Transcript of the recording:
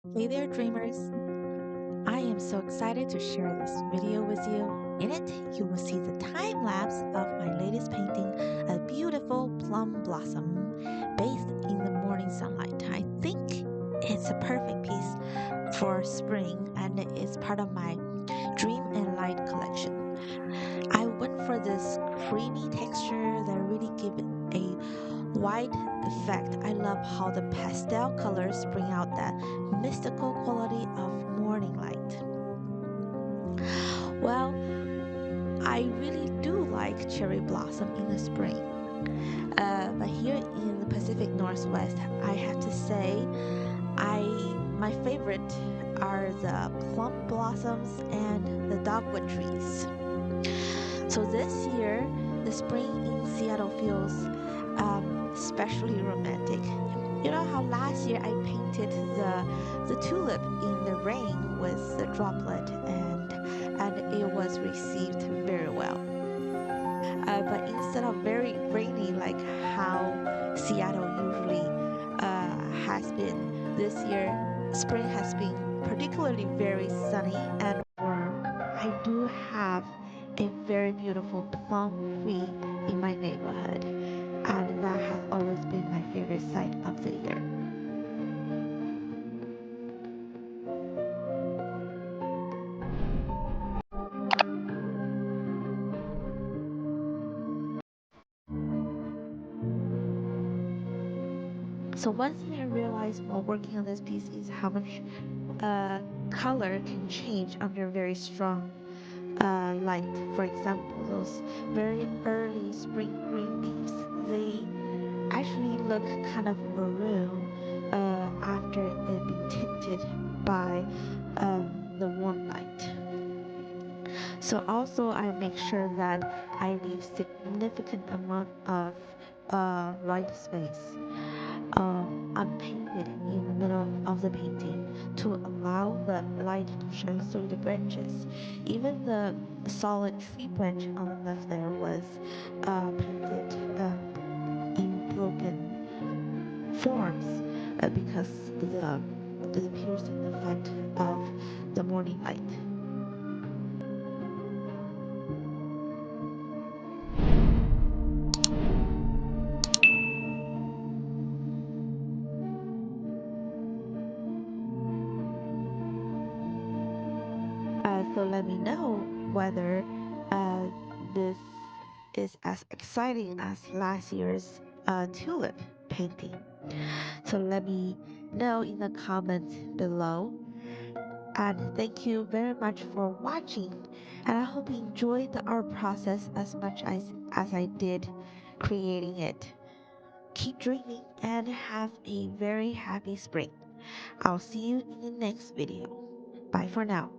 Hey there, dreamers! I am so excited to share this video with you. In it, you will see the time lapse of my latest painting, a beautiful plum blossom bathed in the morning sunlight. I think it's a perfect piece for spring and it's part of my Dream and Light collection. I went for this creamy texture that really give it a wide effect. I love how the pastel colors bring out that mystical quality of morning light. Well, I really do like cherry blossom in the spring. But here in the Pacific Northwest, I have to say, my favorite are the plum blossoms and the dogwood trees. So this year, the spring in Seattle feels especially romantic. You know how last year I painted the tulip in the rain with the droplet and it was received very well. But instead of very rainy like how Seattle usually has been, this year spring has been particularly very sunny and warm. I do have a very beautiful plum tree in my neighborhood, and that has always been my favorite sight of the year. So one thing I realized while working on this piece is how much uh, color can change under very strong light. For example, those very early spring green leaves, they actually look kind of maroon after it being tinted by the warm light. So also I make sure that I leave significant amount of white space unpainted in the middle of the painting to allow the light to shine through the branches. Even the solid tree branch on the left there was painted in broken forms because the piercing effect of the morning light. So let me know whether uh, this is as exciting as last year's tulip painting. So let me know in the comments below. And thank you very much for watching. And I hope you enjoyed the art process as much as I did creating it. Keep dreaming and have a very happy spring. I'll see you in the next video. Bye for now.